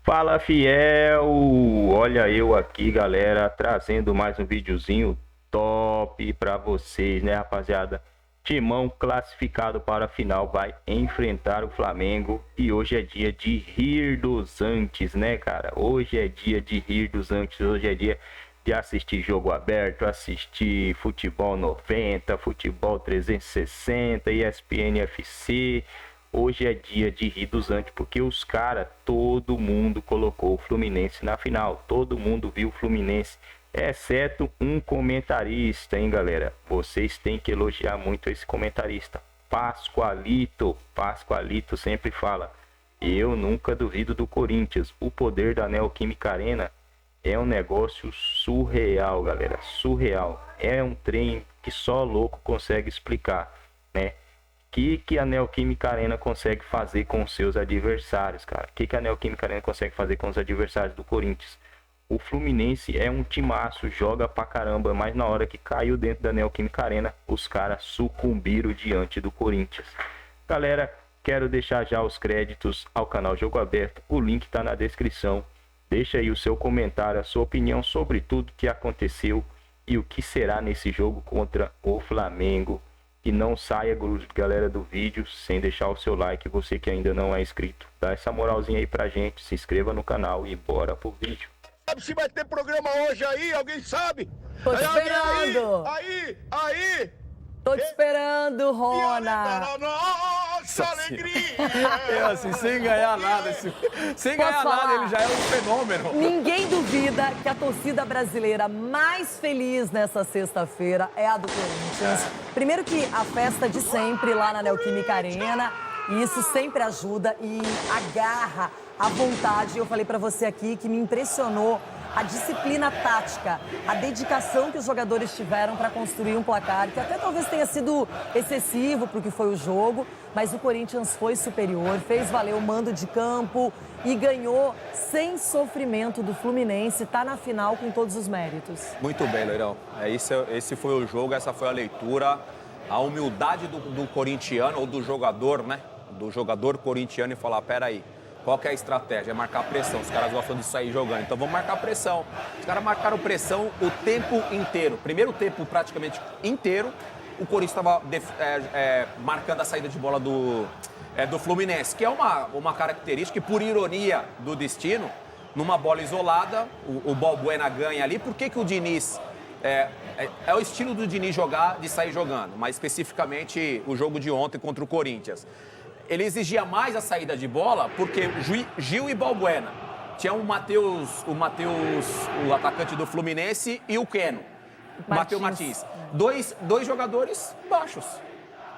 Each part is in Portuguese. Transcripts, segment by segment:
Fala, fiel! Olha eu aqui, galera, trazendo mais um videozinho top pra vocês, né, rapaziada? Timão classificado para a final vai enfrentar o Flamengo e hoje é dia de rir dos antes, né, cara? Hoje é dia de rir dos antes, hoje é dia de assistir jogo aberto, assistir futebol 90, futebol 360, ESPN FC. Hoje é dia de rir dos antes, porque os caras, todo mundo colocou o Fluminense na final. Todo mundo viu o Fluminense, exceto um comentarista, hein, galera? Vocês têm que elogiar muito esse comentarista. Pascoalito. Pascoalito sempre fala: eu nunca duvido do Corinthians. O poder da Neoquímica Arena é um negócio surreal, galera. Surreal. É um trem que só louco consegue explicar, né? Que a Neoquímica Arena consegue fazer com os seus adversários, cara? Que a Neoquímica Arena consegue fazer com os adversários do Corinthians? O Fluminense é um timaço, joga pra caramba, mas na hora que caiu dentro da Neoquímica Arena, os caras sucumbiram diante do Corinthians. Galera, quero deixar já os créditos ao canal Jogo Aberto, o link tá na descrição. Deixa aí o seu comentário, a sua opinião sobre tudo que aconteceu e o que será nesse jogo contra o Flamengo. E não saia, galera, do vídeo sem deixar o seu like. Você que ainda não é inscrito, dá essa moralzinha aí pra gente, se inscreva no canal e bora pro vídeo. Sabe se vai ter programa hoje aí? Alguém sabe? Tô te esperando. Aí! Tô te esperando, E Rona. nossa alegria! Eu assim, sem ganhar nada, sem ganhar Posso nada, falar? ele já é um fenômeno. Ninguém duvida que a torcida brasileira mais feliz nessa sexta-feira é a do Corinthians. Primeiro que a festa de sempre lá na Neoquímica Arena, e isso sempre ajuda e agarra a vontade. Eu falei pra você aqui que me impressionou a disciplina tática, a dedicação que os jogadores tiveram para construir um placar, que até talvez tenha sido excessivo para o que foi o jogo, mas o Corinthians foi superior, fez valer o mando de campo e ganhou sem sofrimento do Fluminense, está na final com todos os méritos. Muito bem, Loirão. Esse foi o jogo, essa foi a leitura, a humildade do corintiano, ou do jogador, né? Do jogador corintiano e falar, peraí, qual que é a estratégia? É marcar pressão. Os caras gostam de sair jogando, então vamos marcar pressão. Os caras marcaram pressão o tempo inteiro. Primeiro tempo praticamente inteiro, o Corinthians estava marcando a saída de bola do Fluminense, que é uma característica que, por ironia do destino, numa bola isolada, o Balbuena ganha ali. Por que o Diniz... É o estilo do Diniz jogar, de sair jogando, mas especificamente o jogo de ontem contra o Corinthians. Ele exigia mais a saída de bola porque Gil e Balbuena. Tinha o Matheus, o atacante do Fluminense, e o Keno, Matheus Martins. Dois jogadores baixos,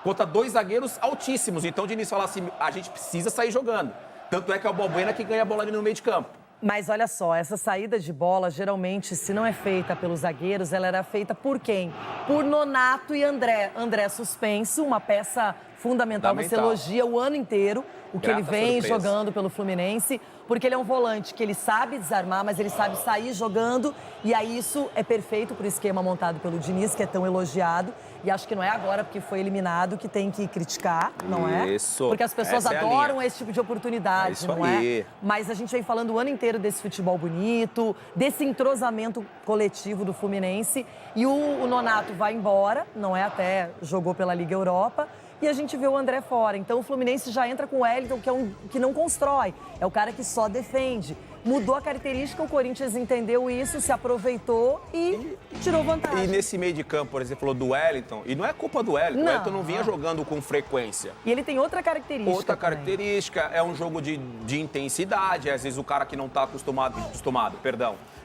contra dois zagueiros altíssimos. Então o Diniz fala assim, a gente precisa sair jogando. Tanto é que é o Balbuena que ganha a bola ali no meio de campo. Mas olha só, essa saída de bola, geralmente, se não é feita pelos zagueiros, ela era feita por quem? Por Nonato e André. André suspenso, uma peça fundamental. Você elogia o ano inteiro o que ele vem jogando pelo Fluminense, porque ele é um volante que ele sabe desarmar, mas ele sabe sair jogando, e aí isso é perfeito para o esquema montado pelo Diniz, que é tão elogiado, e acho que não é agora, porque foi eliminado, que tem que criticar, não é? Isso. Porque as pessoas adoram esse tipo de oportunidade, não é? Mas a gente vem falando o ano inteiro desse futebol bonito, desse entrosamento coletivo do Fluminense, e o Nonato vai embora, não é? Até jogou pela Liga Europa, e a gente vê o André fora. Então o Fluminense já entra com o Wellington, que é que não constrói, é o cara que só defende. Mudou a característica, o Corinthians entendeu isso, se aproveitou e tirou vantagem. E nesse meio de campo, por exemplo, falou do Wellington, e não é culpa do Wellington, o Wellington não vinha jogando com frequência. E ele tem outra característica. Outra característica, é um jogo de intensidade, às vezes o cara que não está acostumado,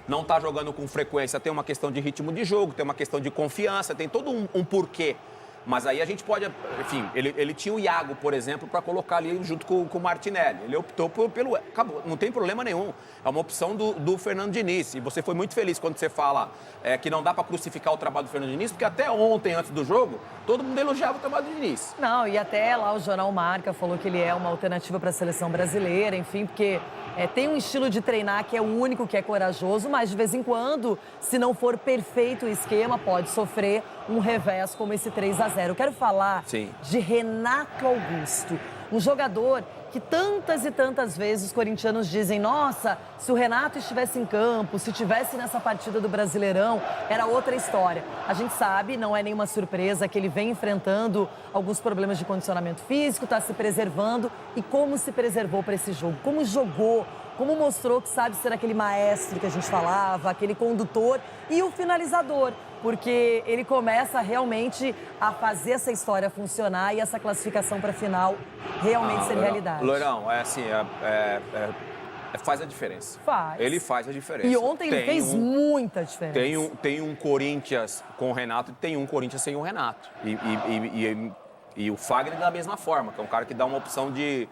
não está jogando com frequência, tem uma questão de ritmo de jogo, tem uma questão de confiança, tem todo um porquê. Mas aí a gente pode, enfim, ele tinha o Iago, por exemplo, para colocar ali junto com o Martinelli. Ele optou pelo... Acabou, não tem problema nenhum. É uma opção do Fernando Diniz. E você foi muito feliz quando você fala que não dá para crucificar o trabalho do Fernando Diniz, porque até ontem, antes do jogo, todo mundo elogiava o trabalho do Diniz. Não, e até lá o Jornal Marca falou que ele é uma alternativa para a seleção brasileira, enfim, porque tem um estilo de treinar que é o único, que é corajoso, mas de vez em quando, se não for perfeito o esquema, pode sofrer um revés como esse 3-0. Eu quero falar de Renato Augusto, um jogador que tantas e tantas vezes os corintianos dizem: nossa, se o Renato estivesse em campo, se estivesse nessa partida do Brasileirão, era outra história. A gente sabe, não é nenhuma surpresa, que ele vem enfrentando alguns problemas de condicionamento físico, está se preservando. E como se preservou para esse jogo? Como jogou? Como mostrou que sabe ser aquele maestro que a gente falava, aquele condutor e o finalizador, porque ele começa realmente a fazer essa história funcionar e essa classificação para a final realmente ser realidade. Loirão, é assim, faz a diferença. Faz. Ele faz a diferença. E ontem ele fez muita diferença. Tem um Corinthians com o Renato e tem um Corinthians sem o Renato. E o Fagner da mesma forma, que é um cara que dá uma opção de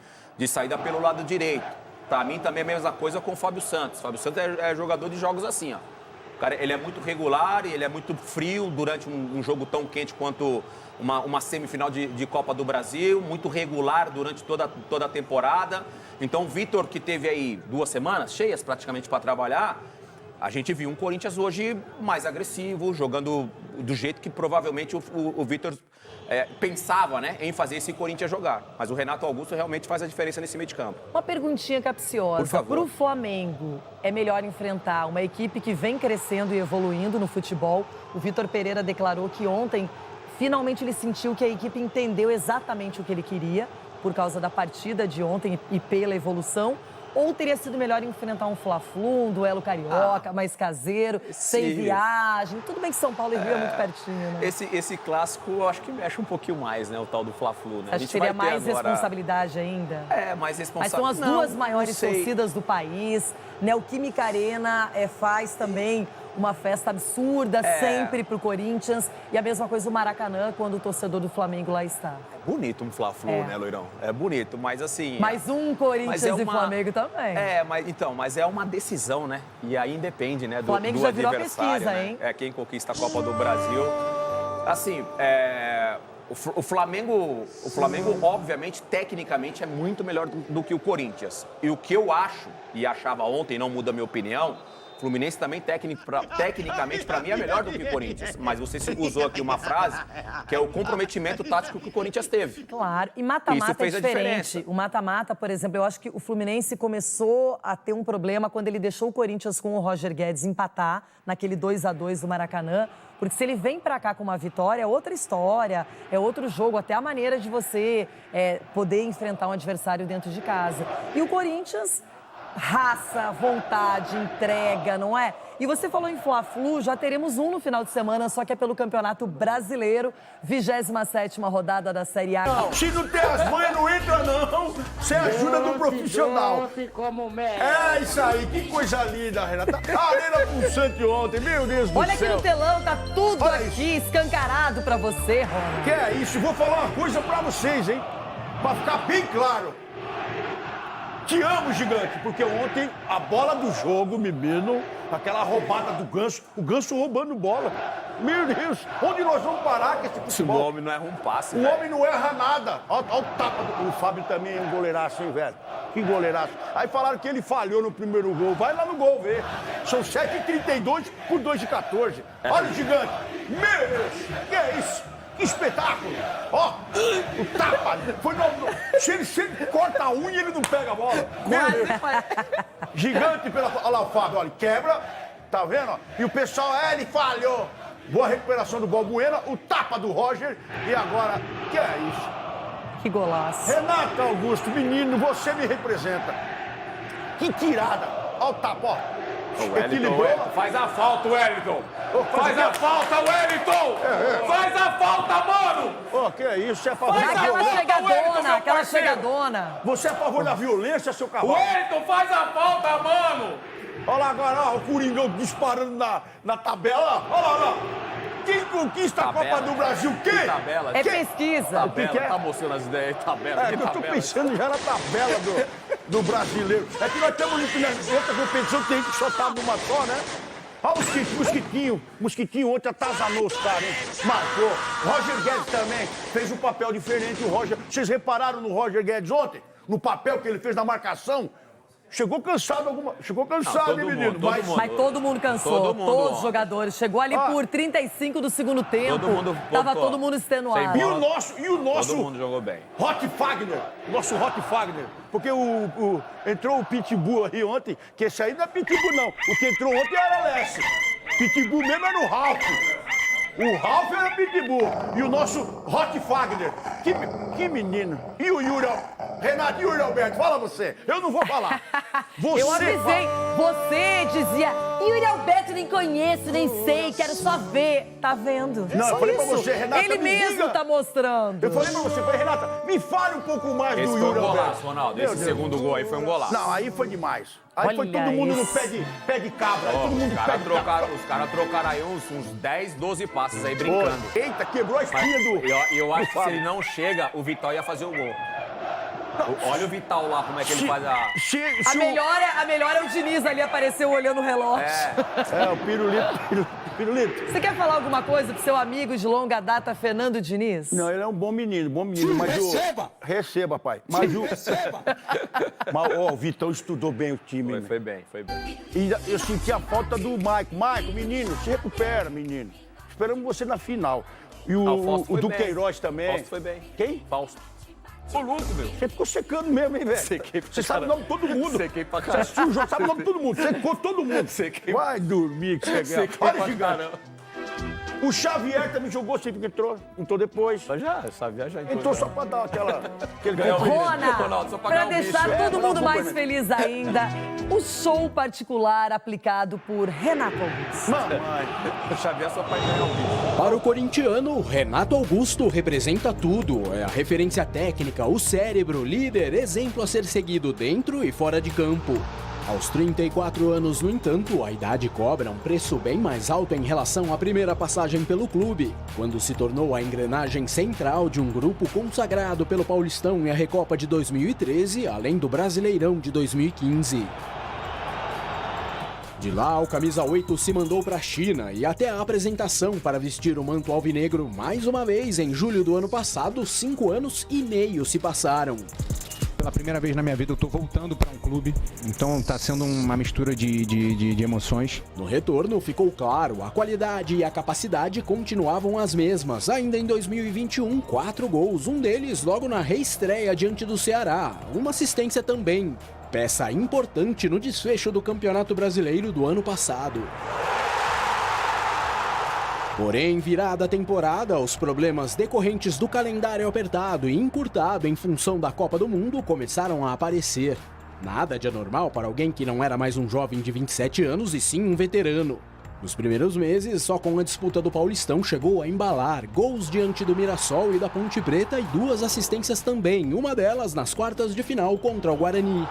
saída pelo lado direito. Pra mim também é a mesma coisa com o Fábio Santos. O Fábio Santos é jogador de jogos assim, ó. O cara, ele é muito regular e ele é muito frio durante um jogo tão quente quanto uma semifinal de Copa do Brasil, muito regular durante toda a temporada. Então o Vitor, que teve aí 2 semanas cheias praticamente para trabalhar, a gente viu um Corinthians hoje mais agressivo, jogando do jeito que provavelmente o Vitor pensava, né, em fazer esse Corinthians jogar. Mas o Renato Augusto realmente faz a diferença nesse meio de campo. Uma perguntinha capciosa. Por favor. Para o Flamengo, é melhor enfrentar uma equipe que vem crescendo e evoluindo no futebol? O Vitor Pereira declarou que ontem, finalmente, ele sentiu que a equipe entendeu exatamente o que ele queria, por causa da partida de ontem e pela evolução. Ou teria sido melhor enfrentar um Fla-Flu, um duelo carioca, mais caseiro, sem viagem? Tudo bem que São Paulo e Rio é muito pertinho, né? Esse clássico, eu acho que mexe um pouquinho mais, né? O tal do Fla-Flu, né? Acho que teria mais responsabilidade ainda? Mais responsabilidade. Mas são as duas maiores torcidas do país. Neoquímica Arena faz também uma festa absurda sempre pro Corinthians. E a mesma coisa o Maracanã, quando o torcedor do Flamengo lá está. É bonito um Fla-Flu, né, Loirão? É bonito, mas assim... Mais um Corinthians e Flamengo também. Mas é uma decisão, né? E aí depende, né, do Flamengo já virou adversário, pesquisa, né? hein? É quem conquista a Copa do Brasil. Assim, o Flamengo, obviamente, tecnicamente, é muito melhor do que o Corinthians. E o que eu acho, e achava ontem, não muda a minha opinião, o Fluminense também, tecnicamente, para mim, é melhor do que o Corinthians. Mas você usou aqui uma frase que é o comprometimento tático que o Corinthians teve. Claro, e mata-mata é fez a diferente. diferença. O mata-mata, por exemplo, eu acho que o Fluminense começou a ter um problema quando ele deixou o Corinthians com o Roger Guedes empatar naquele 2-2 do Maracanã. Porque se ele vem pra cá com uma vitória, é outra história, é outro jogo, até a maneira de você poder enfrentar um adversário dentro de casa. E o Corinthians, raça, vontade, entrega, não é? E você falou em Fla-Flu, já teremos um no final de semana, só que é pelo Campeonato Brasileiro, 27ª rodada da Série A. Não, se não tem as mães, não entra não. Você ajuda do profissional. É isso aí, que coisa linda, Renata. A arena pulsante ontem, meu Deus do céu. Olha aqui no telão, tá tudo aqui escancarado pra você, Ronald. Que é isso, vou falar uma coisa pra vocês, hein? Pra ficar bem claro. Te amo, gigante, porque ontem a bola do jogo, menino, aquela roubada do Ganso, o Ganso roubando bola. Meu Deus, onde nós vamos parar com esse futebol? O homem não erra um passe, O homem não erra nada. Olha o tapa do... O Fábio também é um goleiraço, hein, velho? Que goleiraço. Aí falaram que ele falhou no primeiro gol. Vai lá no gol ver. São 7h32 por 2h14. Olha o gigante. Meu Deus, que é isso? Que espetáculo! Ó, o tapa! Foi se ele corta a unha, ele não pega a bola. Meu Deus. Gigante pela... Olha lá o Fábio, olha, quebra, tá vendo? E o pessoal, ele falhou. Boa recuperação do Balbuena, o tapa do Roger. E agora, que é isso? Que golaço. Renato Augusto, menino, você me representa. Que tirada. Olha o tapa, ó. Equilibrou. Faz a falta, Wellington! Faz a falta, Wellington! Faz a falta, mano! Ó, que é isso? Você é a favor da Aquela violência? chegadona, aquela chegadona. Você é a favor da violência, seu cavalo? Wellington, faz a falta, mano! Olha lá agora, ó, o Coringão disparando na tabela. Olha lá, olha lá. Quem conquista a Copa do Brasil? Quem? Tabela. É pesquisa. O que é? Tá mostrando as ideias aí, tabela. Eu tô pensando já na tabela do brasileiro. É que nós estamos em outra competição, tem que só tá numa só, né? Olha o Mosquitinho ontem atazanou os caras, hein? Marcou. Roger Guedes também fez um papel diferente. O Roger, vocês repararam no Roger Guedes ontem? No papel que ele fez na marcação? Chegou cansado Chegou cansado, todo hein, mundo, menino? todo mundo. Mas todo mundo cansou, Todo mundo, todos os ó. jogadores. Chegou ali por 35 do segundo tempo. Todo mundo Tava voltou. todo mundo extenuado. Sem E bola. o nosso Todo mundo jogou bem. Hot Fagner, nosso Hot Fagner. Porque entrou o Pitbull aí ontem, que esse aí não é Pitbull, não. O que entrou ontem era Alessio. Pitbull mesmo era o Ralf. O Ralf era Pitbull. E o nosso Hot Fagner. Que menino. E o Yuri Renato, Yuri Alberto, fala você. Eu não vou falar. Você Eu avisei. fala. Você dizia, Yuri Alberto nem conheço, nem sei, quero só ver. Tá vendo? Não, Só eu falei pra isso. você, Renata, Ele me mesmo diga. tá mostrando. Eu falei pra você, Renata, me fale um pouco mais Esse do foi um Yuri golaço, Alberto. Ronaldo. Meu Esse Deus. segundo gol aí foi um golaço. Não, aí foi demais. Aí foi Olha todo mundo no isso. pé de cabra. Aí todo mundo Os no pé caras de cabra. trocaram aí uns 10, 12 passes aí brincando. Eita, quebrou a espinha do... Eu acho que se Fábio. ele não chega, o Vital ia fazer o gol. Olha o Vital lá, como é que ele faz a... A melhor é o Diniz ali, apareceu olhando o relógio. É, o pirulito. Você quer falar alguma coisa pro seu amigo de longa data, Fernando Diniz? Não, ele é um bom menino, mas Receba! Receba, pai. Mas o... Mas, ó, o Vitão estudou bem o time, né? Foi bem. E eu senti a falta do Maicon. Maicon, menino, se recupera, menino. Esperamos você na final. E Fausto o foi bem. Duqueiroz também. Fausto foi bem. Quem? Fausto. Ô, louco, meu. Você ficou secando mesmo, hein, velho? Sequei pra Você sabe o nome de todo mundo. Sequei pra Você caramba. assistiu o jogo, sabe o nome de todo mundo. Secou todo mundo. Sequei. Vai dormir que você ganha. Sequei Olha, pra gigante. caramba. O Xavier também jogou, sempre que entrou depois. Mas já, essa viagem já Entrou só pra dar aquele Ganhar o cumprimento. Ronaldo, só Rona, pra pra ganhar um deixar bicho. todo É, mundo pra mais dar um feliz ainda, o show particular aplicado por Renato Augusto. Mamãe. O Xavier só pra ganhar um bicho. Para o corintiano, Renato Augusto representa tudo. É a referência técnica, o cérebro, líder, exemplo a ser seguido dentro e fora de campo. Aos 34 anos, no entanto, a idade cobra um preço bem mais alto em relação à primeira passagem pelo clube, quando se tornou a engrenagem central de um grupo consagrado pelo Paulistão e a Recopa de 2013, além do Brasileirão de 2015. De lá, o camisa 8 se mandou para a China e até a apresentação para vestir o manto alvinegro mais uma vez em julho do ano passado, 5 anos e meio se passaram. Pela primeira vez na minha vida eu tô voltando para um clube, então tá sendo uma mistura de emoções. No retorno, ficou claro, a qualidade e a capacidade continuavam as mesmas. Ainda em 2021, 4 gols, um deles logo na reestreia diante do Ceará, uma assistência também. Peça importante no desfecho do Campeonato Brasileiro do ano passado. Porém, virada a temporada, os problemas decorrentes do calendário apertado e encurtado em função da Copa do Mundo começaram a aparecer. Nada de anormal para alguém que não era mais um jovem de 27 anos e sim um veterano. Nos primeiros meses, só com a disputa do Paulistão chegou a embalar gols diante do Mirassol e da Ponte Preta e 2 assistências também, uma delas nas quartas de final contra o Guarani.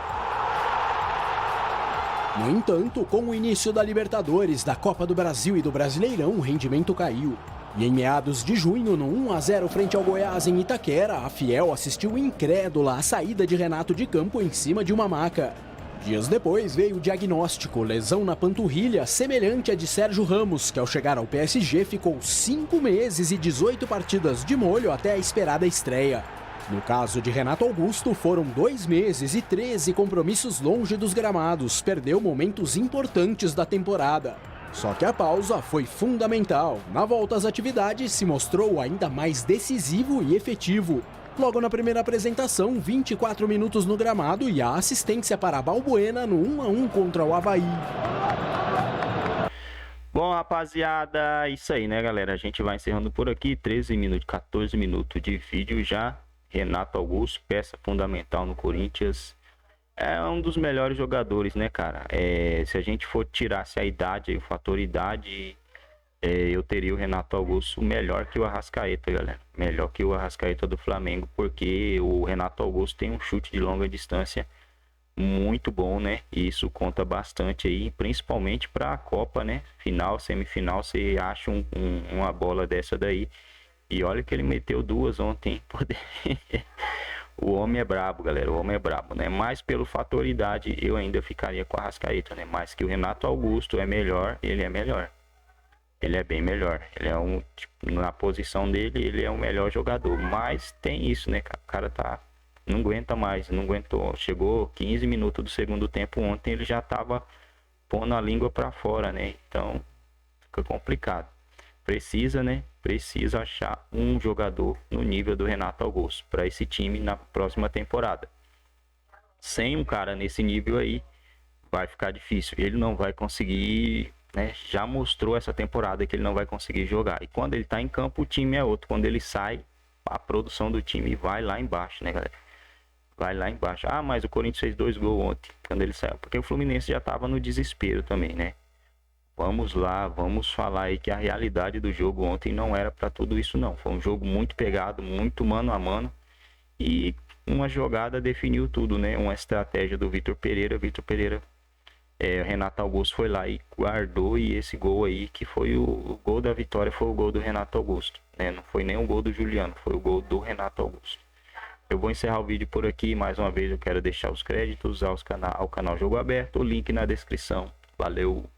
No entanto, com o início da Libertadores, da Copa do Brasil e do Brasileirão, o rendimento caiu. E em meados de junho, no 1-0 frente ao Goiás em Itaquera, a Fiel assistiu incrédula à saída de Renato de campo em cima de uma maca. Dias depois veio o diagnóstico, lesão na panturrilha, semelhante à de Sérgio Ramos, que ao chegar ao PSG ficou 5 meses e 18 partidas de molho até a esperada estreia. No caso de Renato Augusto, foram 2 meses e 13 compromissos longe dos gramados, perdeu momentos importantes da temporada. Só que a pausa foi fundamental. Na volta às atividades, se mostrou ainda mais decisivo e efetivo. Logo na primeira apresentação, 24 minutos no gramado e a assistência para Balbuena no 1-1 contra o Avaí. Bom, rapaziada, isso aí, né, galera? A gente vai encerrando por aqui. 13 minutos, 14 minutos de vídeo já. Renato Augusto, peça fundamental no Corinthians. É um dos melhores jogadores, né, cara? Se a gente for tirasse a idade, o fator idade, eu teria o Renato Augusto melhor que o Arrascaeta, galera. Melhor que o Arrascaeta do Flamengo, porque o Renato Augusto tem um chute de longa distância muito bom, né? E isso conta bastante aí, principalmente para a Copa, né? Final, semifinal, você acha uma bola dessa daí. E olha que ele meteu 2 ontem. O homem é brabo, galera. O homem é brabo, né? Mas pelo fator idade, eu ainda ficaria com a Arrascaeta, né? Mas que o Renato Augusto é melhor, ele é melhor. Ele é bem melhor. Ele é na posição dele, ele é o melhor jogador. Mas tem isso, né? O cara tá não aguenta mais, não aguentou. Chegou 15 minutos do segundo tempo ontem, ele já tava pondo a língua para fora, né? Então fica complicado. Precisa, né? Precisa achar um jogador no nível do Renato Augusto para esse time na próxima temporada. Sem um cara nesse nível aí, vai ficar difícil. Ele não vai conseguir, né? Já mostrou essa temporada que ele não vai conseguir jogar. E quando ele tá em campo, o time é outro. Quando ele sai, a produção do time vai lá embaixo, né, galera? Vai lá embaixo. Ah, mas o Corinthians fez 2 gols ontem, quando ele saiu. Porque o Fluminense já tava no desespero também, né? Vamos lá, vamos falar aí que a realidade do jogo ontem não era para tudo isso não. Foi um jogo muito pegado, muito mano a mano. E uma jogada definiu tudo, né? Uma estratégia do Vitor Pereira. Renato Augusto foi lá e guardou. E esse gol aí, que foi o gol da vitória, foi o gol do Renato Augusto, né? Não foi nem o gol do Juliano, foi o gol do Renato Augusto. Eu vou encerrar o vídeo por aqui. Mais uma vez eu quero deixar os créditos ao canal Jogo Aberto. O link na descrição. Valeu!